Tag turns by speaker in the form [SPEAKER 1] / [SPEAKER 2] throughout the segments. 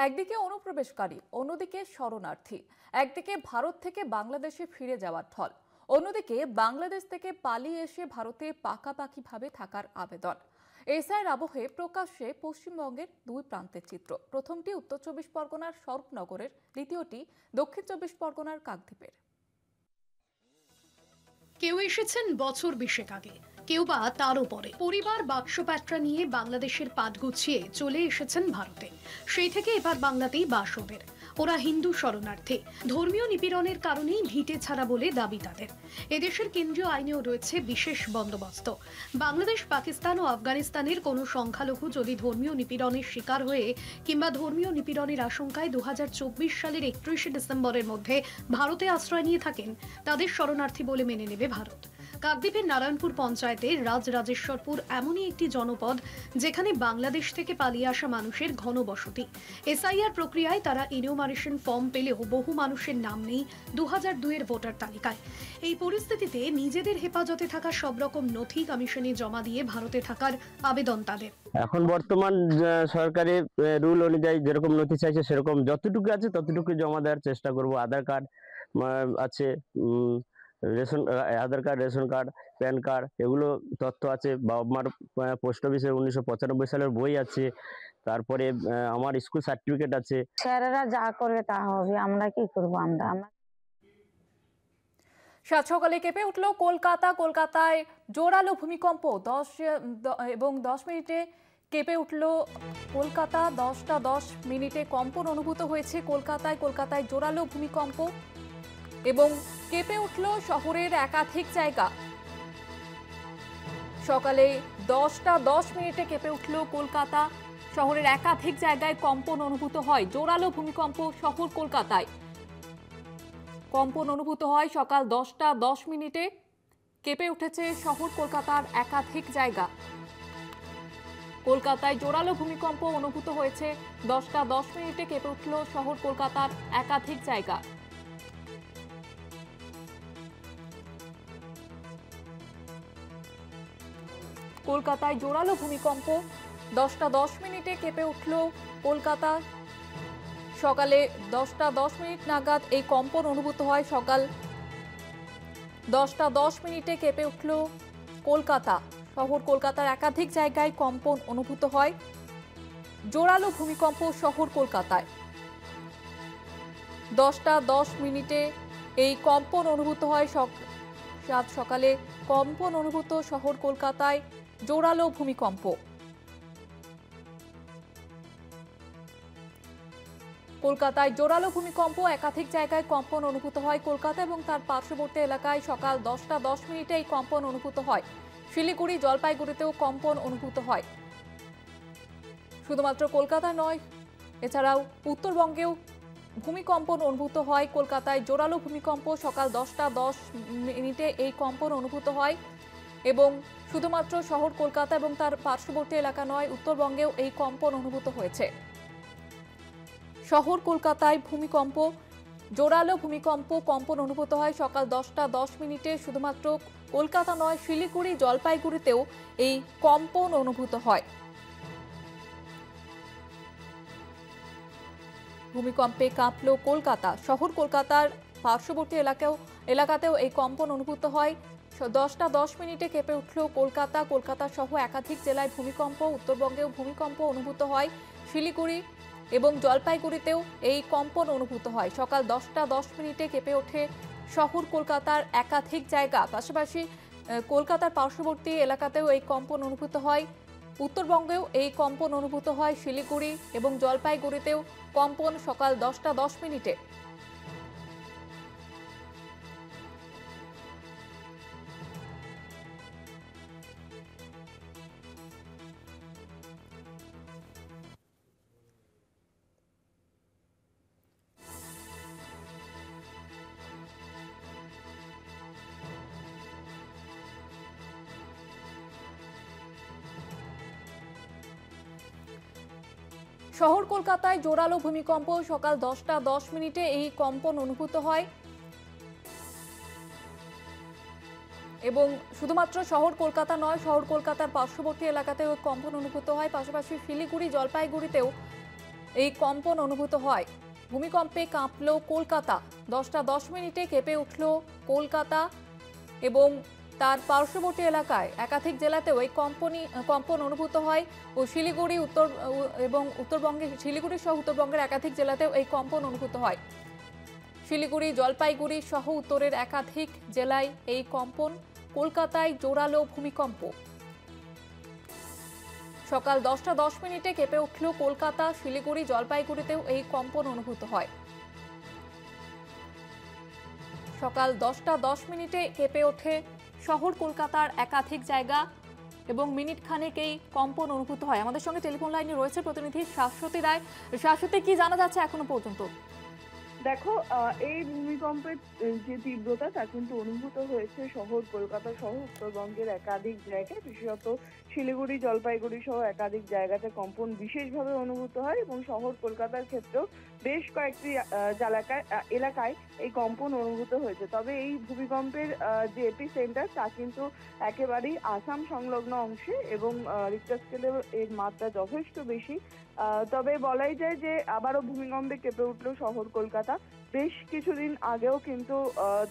[SPEAKER 1] একদিকে অনুপ্রবেশকারী, অন্যদিকে শরণার্থী। একদিকে ভারত থেকে বাংলাদেশে ফিরে যাওয়ার ঢল, অন্যদিকে বাংলাদেশ থেকে পালিয়ে এসে ভারতে পাকাপাকিভাবে থাকার আবেদন। এসআইয়ের আবহে প্রকাশ্যে পশ্চিমবঙ্গের দুই প্রান্তের চিত্র। প্রথমটি উত্তর চব্বিশ পরগনার স্বরূপনগরের, দ্বিতীয়টি দক্ষিণ চব্বিশ পরগনার কাকদ্বীপের।
[SPEAKER 2] কেউ এসেছেন বছর 20 আগে, কেউ বা তারও পরে। পরিবার বাক্সপ্যাটরা নিয়ে বাংলাদেশের পাট গুছিয়ে চলে এসেছেন ভারতে। সেই থেকে এবার বাংলাতেই বাস ওদের। ওরা হিন্দু শরণার্থী, ধর্মীয় নিপীড়নের কারণেই ভিটে ছাড়া বলে দাবি তাদের। এদেশের কেন্দ্রীয় আইনেও রয়েছে বিশেষ বন্দোবস্ত। বাংলাদেশ, পাকিস্তান ও আফগানিস্তানের কোনো সংখ্যালঘু যদি ধর্মীয় নিপীড়নের শিকার হয়ে কিংবা ধর্মীয় নিপীড়নের আশঙ্কায় 2024 সালের 31 ডিসেম্বরের মধ্যে ভারতে আশ্রয় নিয়ে থাকেন, তাদের শরণার্থী বলে মেনে নেবে ভারত। কাকদ্বীপের নারায়ণপুর পঞ্চায়েতের রাজরাজেশ্বরপুর এমনই একটি জনপদ যেখানে বাংলাদেশ থেকে পালিয়ে আসা মানুষের ঘনবসতি। এসআইআর প্রক্রিয়ায় তারা ইনিউমারেশন ফর্ম পেলেও বহু মানুষের নাম নেই 2002 এর ভোটার তালিকায়। এই পরিস্থিতিতে নিজেদের হেফাজতে থাকা সব রকম নথি কমিশনে জমা দিয়ে ভারতে থাকার আবেদন তাদের।
[SPEAKER 3] এখন বর্তমান সরকারি রুল অনুযায়ী যেরকম নথি চাইছে সেরকম যতটুকু আছে ততটুকু জমা দেওয়ার চেষ্টা করব। আধার কার্ড আছে, ration Aadhaar card, ration card, PAN card, এগুলো তথ্য আছে। বাবা মার পোস্ট অফিসে 1995 সালের বই আছে। তারপরে আমার স্কুল সার্টিফিকেট আছে।
[SPEAKER 4] স্যারেরা যা করবে তা হবে, আমরা কি করবো? আমরা
[SPEAKER 1] সাত সকালে কেঁপে উঠল কলকাতা। কলকাতায় জোরালো ভূমিকম্প, 10 মিনিটে কেঁপে উঠল কলকাতা। 10টা 10 মিনিটে কম্পন অনুভূত হয়েছে কলকাতায়। কলকাতায় জোরালো ভূমিকম্প এবং কেঁপে উঠল শহরের একাধিক জায়গা। সকালে 10টা 10 মিনিটে কেঁপে উঠল কলকাতা। শহরের একাধিক জায়গায় কম্পন অনুভূত হয়। জোরালো ভূমিকম্প শহর কলকাতায়। কম্পন অনুভূত হয় সকাল 10টা 10 মিনিটে। কেঁপে উঠেছে শহর কলকাতার একাধিক জায়গা। কলকাতায় জোরালো ভূমিকম্প অনুভূত হয়েছে 10টা 10 মিনিটে। কেঁপে উঠল শহর কলকাতার একাধিক জায়গা। কলকাতায় জোরালো ভূমিকম্প, 10টা 10 মিনিটে কেঁপে উঠল কলকাতা। সকালে 10টা 10 মিনিট নাগাদ এই কম্পন অনুভূত হয়। সকাল 10টা 10 মিনিটে কেঁপে উঠল কলকাতা। শহর কলকাতার একাধিক জায়গায় কম্পন অনুভূত হয়। জোরালো ভূমিকম্প শহর কলকাতায়। 10টা 10 মিনিটে এই কম্পন অনুভূত হয়। সাত সকালে কম্পন অনুভূত শহর কলকাতায়। জোরালো ভূমিকম্প। কলকাতায় জোরালো ভূমিকম্প, একাধিক জায়গায় কম্পন অনুভূত হয় কলকাতা এবং তার পার্শ্ববর্তী এলাকায়। সকাল 10টা 10 মিনিটে এই কম্পন অনুভূত হয়। শিলিগুড়ি, জলপাইগুড়িতেও কম্পন অনুভূত হয়। শুধুমাত্র কলকাতা নয়, এছাড়াও উত্তরবঙ্গেও ভূমিকম্পন অনুভূত হয়। কলকাতায় জোরালো ভূমিকম্প সকাল 10টা 10 মিনিটে এই কম্পন অনুভূত হয় এবং শুধুমাত্র শহর কলকাতা এবং তার পার্শ্ববর্তী এলাকা নয়, উত্তরবঙ্গেও এই কম্পন অনুভূত হয়েছে। শহর কলকাতায় ভূমিকম্প, জোরালো ভূমিকম্প, কম্পন অনুভূত হয় সকাল 10টা 10 মিনিটে। শুধুমাত্র কলকাতা নয়, শিলিগুড়ি, জলপাইগুড়িতেও এই কম্পন অনুভূত হয়। ভূমিকম্পে কাঁপল কলকাতা। শহর কলকাতার পার্শ্ববর্তী এলাকাতেও এই কম্পন অনুভূত হয়। 10টা 10 মিনিটে কেঁপে উঠল কলকাতা। কলকাতা সহ একাধিক জেলায় ভূমিকম্প। উত্তরবঙ্গেও ভূমিকম্প অনুভূত হয়। শিলিগুড়ি এবং জলপাইগুড়িতেও এই কম্পন অনুভূত হয়। সকাল 10টা 10 মিনিটে কেঁপে ওঠে শহর কলকাতার একাধিক জায়গা। পাশাপাশি কলকাতার পার্শ্ববর্তী এলাকাতেও এই কম্পন অনুভূত হয়। উত্তরবঙ্গেও এই কম্পন অনুভূত হয়। শিলিগুড়ি এবং জলপাইগুড়িতেও কম্পন সকাল 10টা 10 মিনিটে। শহর কলকাতায় জোরালো ভূমিকম্প সকাল 10টা 10 মিনিটে এই কম্পন অনুভূত হয় এবং শুধুমাত্র শহর কলকাতা নয়, শহর কলকাতার পার্শ্ববর্তী এলাকাতেও কম্পন অনুভূত হয়। পাশাপাশি শিলিগুড়ি, জলপাইগুড়িতেও এই কম্পন অনুভূত হয়। ভূমিকম্পে কাঁপল কলকাতা। 10টা 10 মিনিটে কেঁপে উঠল কলকাতা এবং তার পার্শ্ববর্তী এলাকায় একাধিক জেলাতেও এই কম্পন অনুভূত হয় ও শিলিগুড়ি এবং উত্তরবঙ্গে শিলিগুড়ি সহ উত্তরবঙ্গের একাধিক জেলাতেও এই কম্পন অনুভূত হয়। শিলিগুড়ি, জলপাইগুড়ি সহ উত্তরের একাধিক জেলায় এই কম্পন। কলকাতায় জোরালো ভূমিকম্প। সকাল 10টা 10 মিনিটে কেঁপে উঠল কলকাতা। শিলিগুড়ি, জলপাইগুড়িতেও এই কম্পন অনুভূত হয়। সকাল 10টা 10 মিনিটে কেঁপে ওঠে শহর কলকাতার একাধিক জায়গা এবং মিনিট খানেক এই কম্পন অনুভূত হয়। আমাদের সঙ্গে টেলিফোন লাইনে রয়েছে প্রতিনিধি শাশ্বতী রায়। শাশ্বতী, কি জানা যাচ্ছে এখনো পর্যন্ত?
[SPEAKER 5] দেখো, এই ভূমিকম্পের যে তীব্রতা তা কিন্তু অনুভূত হয়েছে শহর কলকাতা সহ উত্তরবঙ্গের একাধিক জায়গায়, বিশেষত শিলিগুড়ি, জলপাইগুড়ি সহ একাধিক জায়গাতে কম্পন বিশেষভাবে অনুভূত হয় এবং শহর কলকাতার ক্ষেত্রেও বেশ কয়েকটি এলাকায় এই কম্পন অনুভূত হয়েছে। তবে এই ভূমিকম্পের যে এপিসেন্টার তা কিন্তু একেবারেই আসাম সংলগ্ন অংশে এবং রিক্টার স্কেলে এর মাত্রা যথেষ্ট বেশি। তবে বলাই যায় যে আবারও ভূমিকম্পে কেঁপে উঠল শহর কলকাতা। বেশ কিছুদিন আগেও কিন্তু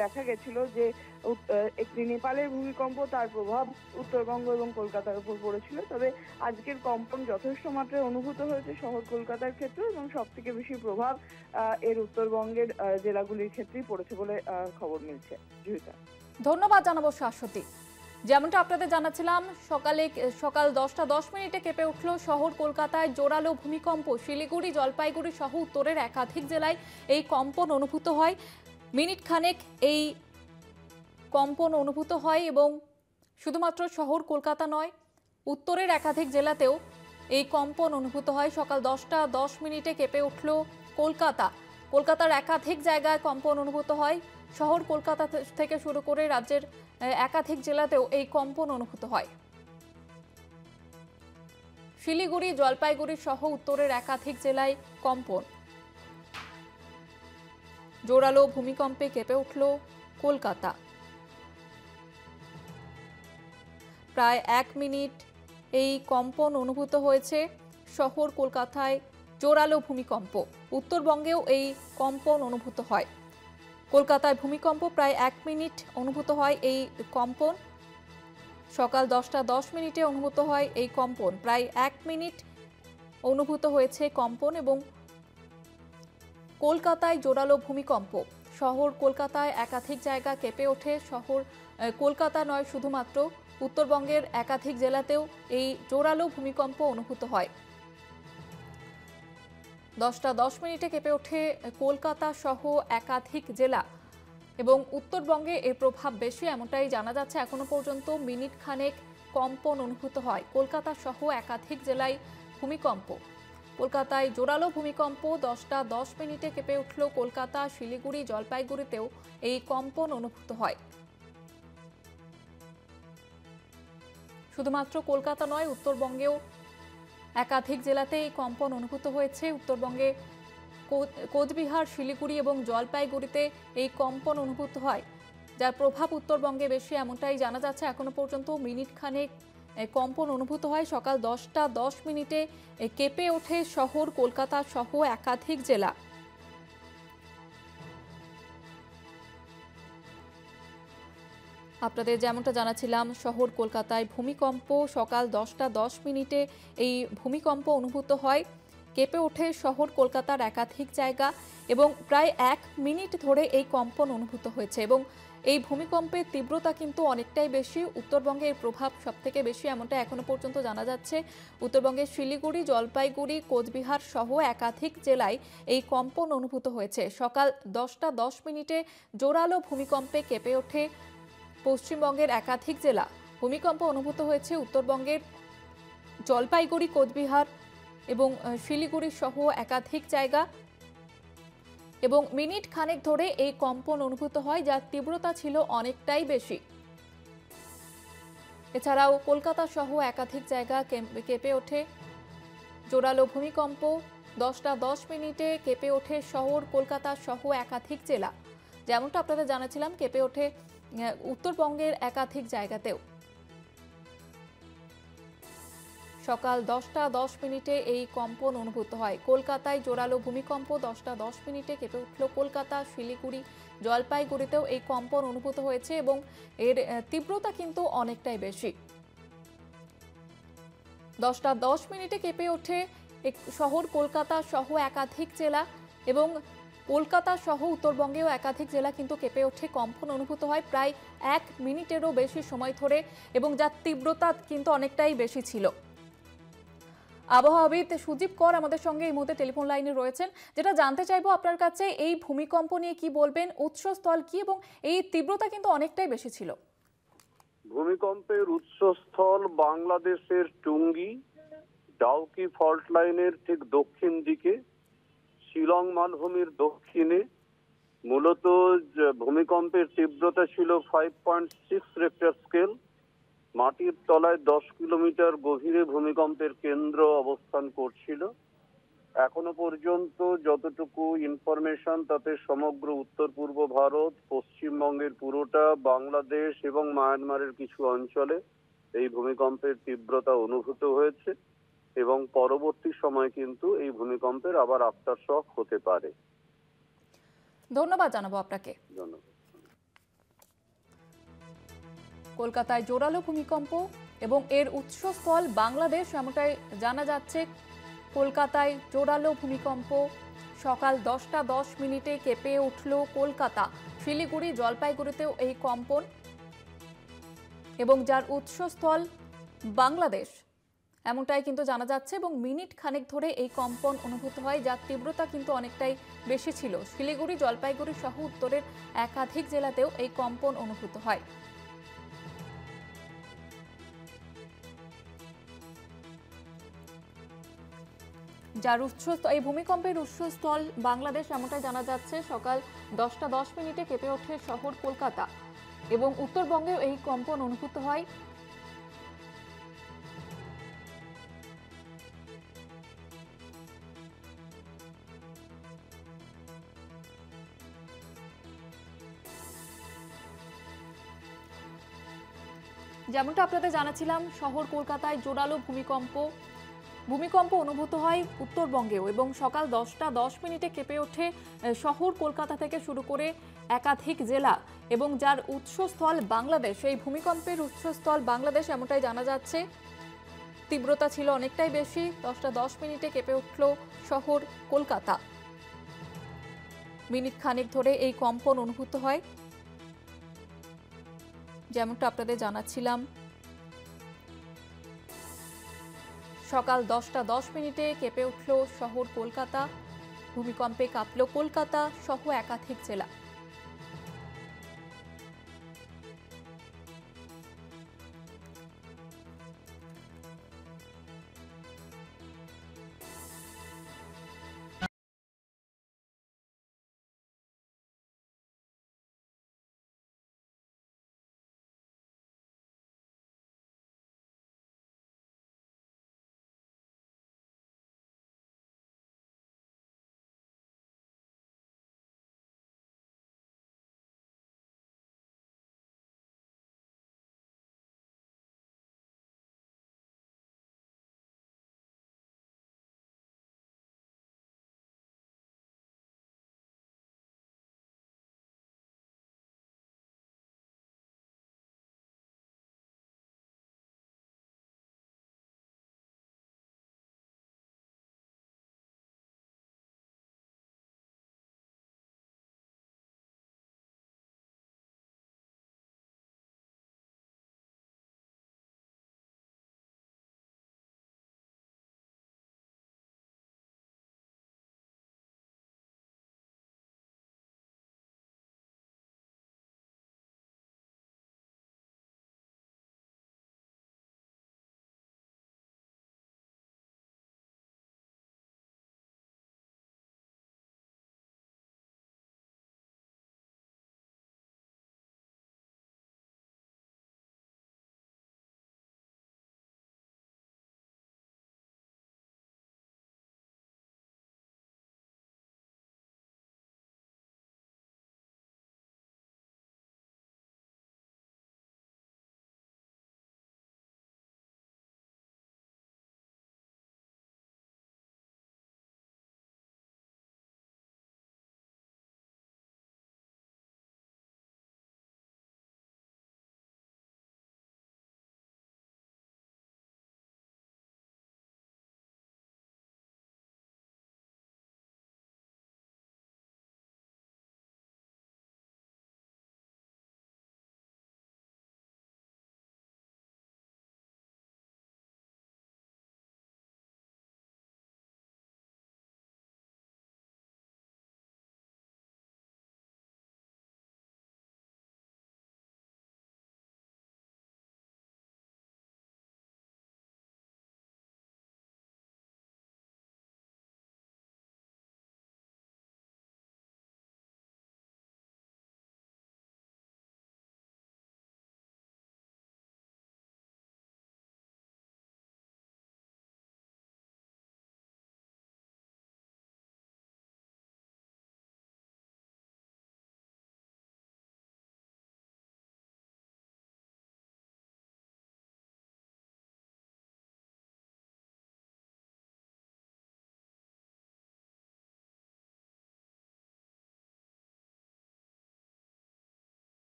[SPEAKER 5] দেখা গেছিল যে একটি নেপালের ভূমিকম্প, তার প্রভাব উত্তরবঙ্গ এবং কলকাতার উপর পড়েছিল। তবে আজকের কম্পন যথেষ্ট মাত্রায় অনুভূত হয়েছে শহর কলকাতার ক্ষেত্রে এবং সব থেকে বেশি প্রভাব এর উত্তরবঙ্গের জেলাগুলির ক্ষেত্রেই পড়েছে বলে খবর মিলছে। জুহিতা,
[SPEAKER 1] ধন্যবাদ জানাবো শাশ্বতী। যেমনটা আপনাদের জানাচ্ছিলাম, সকাল 10টা 10 মিনিটে কেঁপে উঠল শহর কলকাতায় জোরালো ভূমিকম্প। শিলিগুড়ি, জলপাইগুড়ি সহ উত্তরের একাধিক জেলায় এই কম্পন অনুভূত হয়। মিনিট খানেক এই কম্পন অনুভূত হয় এবং শুধুমাত্র শহর কলকাতা নয়, উত্তরের একাধিক জেলাতেও এই কম্পন অনুভূত হয়। সকাল 10টা 10 মিনিটে কেঁপে উঠল কলকাতার একাধিক জায়গায় কম্পন অনুভূত হয়। শহর কলকাতা থেকে শুরু করে রাজ্যের একাধিক জেলাতেও এই কম্পন অনুভূত হয়। শিলিগুড়ি, জলপাইগুড়ি সহ উত্তরের একাধিক জেলায় কম্পন। জোরালো ভূমিকম্পে কেঁপে উঠল কলকাতা। প্রায় 1 মিনিট এই কম্পন অনুভূত হয়েছে শহর কলকাতায়। জোরালো ভূমিকম্প। উত্তরবঙ্গেও এই কম্পন অনুভূত হয়। কলকাতায় ভূমিকম্প প্রায় 1 মিনিট অনুভূত হয় এই কম্পন। সকাল 10টা 10 মিনিটে অনুভূত হয় এই কম্পন। প্রায় 1 মিনিট অনুভূত হয়েছে কম্পন এবং কলকাতায় জোরালো ভূমিকম্প। শহর কলকাতায় একাধিক জায়গা কেঁপে ওঠে। শহর কলকাতা নয়, শুধুমাত্র উত্তরবঙ্গের একাধিক জেলাতেও এই জোরালো ভূমিকম্প অনুভূত হয়। 10টা 10 মিনিটে কেঁপে ওঠে কলকাতা সহ একাধিক জেলা এবং উত্তরবঙ্গে এর প্রভাব বেশি, এমনটাই জানা যাচ্ছে এখনো পর্যন্ত। মিনিট খানেক কম্পন অনুভূত হয় কলকাতা সহ একাধিক জেলায় ভূমিকম্প। কলকাতায় জোরালো ভূমিকম্প। 10টা 10 মিনিটে কেঁপে উঠল কলকাতা। শিলিগুড়ি, জলপাইগুড়িতেও এই কম্পন অনুভূত হয়। শুধুমাত্র কলকাতা নয়, উত্তরবঙ্গেও একাধিক জেলাতে এই কম্পন অনুভূত হয়েছে। উত্তরবঙ্গে কোচবিহার, শিলিগুড়ি এবং জলপাইগুড়িতে এই কম্পন অনুভূত হয়, যার প্রভাব উত্তরবঙ্গে বেশি, এমনটাই জানা যাচ্ছে এখনো পর্যন্ত। মিনিট খানেক কম্পন অনুভূত হয়। সকাল 10টা 10 মিনিটে কেঁপে ওঠে শহর কলকাতা সহ একাধিক জেলা। আপনাদের যেমনটা জানাচ্ছিলাম, শহর কলকাতায় ভূমিকম্প সকাল 10টা 10 মিনিটে এই ভূমিকম্প অনুভূত হয়। কেঁপে ওঠে শহর কলকাতার একাধিক জায়গা এবং প্রায় 1 মিনিট ধরে এই কম্পন অনুভূত হয়েছে এবং এই ভূমিকম্পের তীব্রতা কিন্তু অনেকটাই বেশি। উত্তরবঙ্গে এর প্রভাব সবথেকে বেশি, এমনটা এখনো পর্যন্ত জানা যাচ্ছে। উত্তরবঙ্গের শিলিগুড়ি, জলপাইগুড়ি, কোচবিহার সহ একাধিক জেলায় এই কম্পন অনুভূত হয়েছে। সকাল 10টা 10 মিনিটে জোরালো ভূমিকম্পে কেঁপে ওঠে পশ্চিমবঙ্গের একাধিক জেলা। ভূমিকম্প অনুভূত হয়েছে উত্তরবঙ্গের জলপাইগুড়ি, কোচবিহার এবং শিলিগুড়ি সহ একাধিক জায়গা এবং মিনিট খানেক ধরে এই কম্পন অনুভূত হয়, যার তীব্রতা ছিল অনেকটাই বেশি। এছাড়াও কলকাতা সহ একাধিক জায়গা কেঁপে ওঠে জোরালো ভূমিকম্প। 10টা 10 মিনিটে কেঁপে ওঠে শহর কলকাতা সহ একাধিক জেলা। যেমনটা আপনাদের জানাচ্ছিলাম, কেঁপে ওঠে উত্তরবঙ্গের একাধিক জায়গাতেও। সকাল 10:10 এই কম্পন অনুভূত হয়। কলকাতায় জোরালো ভূমিকম্প 10:10 কেঁপে উঠল কলকাতা, শিলিগুড়ি, জলপাইগুড়িতেও এই কম্পন অনুভূত হয়েছে এবং এর তীব্রতা কিন্তু অনেকটাই বেশি। 10:10 কেঁপে ওঠে শহর কলকাতা সহ একাধিক জেলা এবং কলকাতা সহ উত্তরবঙ্গেও একাধিক জেলা কিন্তু কেঁপে ওঠে। কম্পন অনুভূত হয় প্রায় 1 মিনিটেরও বেশি সময় ধরে এবং যার তীব্রতা কিন্তু অনেকটাই বেশি ছিল। আবহাওয়াবিদ সুদীপ কর আমাদের সঙ্গে এই মুহূর্তে টেলিফোন লাইনে রয়েছেন। যেটা জানতে চাইবো আপনার কাছে, এই ভূমিকম্প নিয়ে কি বলবেন, উৎসস্থল কি এবং এই তীব্রতা কিন্তু অনেকটাই বেশি ছিল।
[SPEAKER 6] ভূমিকম্পের উৎসস্থল বাংলাদেশের টুঙ্গি, ডাউকি ফল্ট লাইনের ঠিক দক্ষিণ দিকে, শিলং মালভূমির দক্ষিণে। মূলত ভূমিকম্পের তীব্রতা ছিল 5.6 রেক্টার স্কেল। মাটির তলায় 10 কিলোমিটার গভীরে ভূমিকম্পের কেন্দ্র অবস্থান করছিল। এখনো পর্যন্ত যতটুকু ইনফরমেশন, তাতে সমগ্র উত্তর পূর্ব ভারত, পশ্চিমবঙ্গের পুরোটা, বাংলাদেশ এবং মায়ানমারের কিছু অঞ্চলে এই ভূমিকম্পের তীব্রতা অনুভূত হয়েছে এবং পরবর্তী সময় কিন্তু এই ভূমিকম্পের আবার আফটার শক হতে পারে।
[SPEAKER 1] ধন্যবাদ জানাবো আপনাকে।
[SPEAKER 6] ধন্যবাদ।
[SPEAKER 1] কলকাতায় জোরালো ভূমিকম্প এবং এর উৎসস্থল বাংলাদেশ, এমনটাই জানা যাচ্ছে। কলকাতায় জোরালো ভূমিকম্প সকাল 10:10 কেঁপে উঠল কলকাতা, শিলিগুড়ি, জলপাইগুড়িতেও এই কম্পন এবং যার উৎসস্থল বাংলাদেশ, এমনটাই কিন্তু জানা যাচ্ছে এবং মিনিট খানেক ধরে এই কম্পন অনুভূত হয়, যার তীব্রতা কিন্তু অনেকটাই বেশি ছিল। শিলিগুড়ি, জলপাইগুড়ি সহ উত্তরের একাধিক জেলাতেও এই কম্পন অনুভূত হয়। যার এই ভূমিকম্পের উৎসস্থল বাংলাদেশ, এমনটাই জানা যাচ্ছে। সকাল 10:10 কেঁপে ওঠে শহর কলকাতা এবং উত্তরবঙ্গেও এই কম্পন অনুভূত হয়। যেমনটা আপনাদের জানাচ্ছিলাম, শহর কলকাতায় জোরালো ভূমিকম্প অনুভূত হয় উত্তরবঙ্গেও এবং সকাল 10:10 কেঁপে ওঠে শহর কলকাতা থেকে শুরু করে একাধিক জেলা এবং যার উৎসস্থল বাংলাদেশ। এই ভূমিকম্পের উৎসস্থল বাংলাদেশ, এমনটাই জানা যাচ্ছে। তীব্রতা ছিল অনেকটাই বেশি। 10:10 কেঁপে উঠল শহর কলকাতা। মিনিট খানেক ধরে এই কম্পন অনুভূত হয়, যেমনটা আপনাদের জানাচ্ছিলাম। সকাল 10:10 কেঁপে উঠল শহর কলকাতা, ভূমিকম্পে কাঁপল কলকাতা সহ একাধিক জেলা।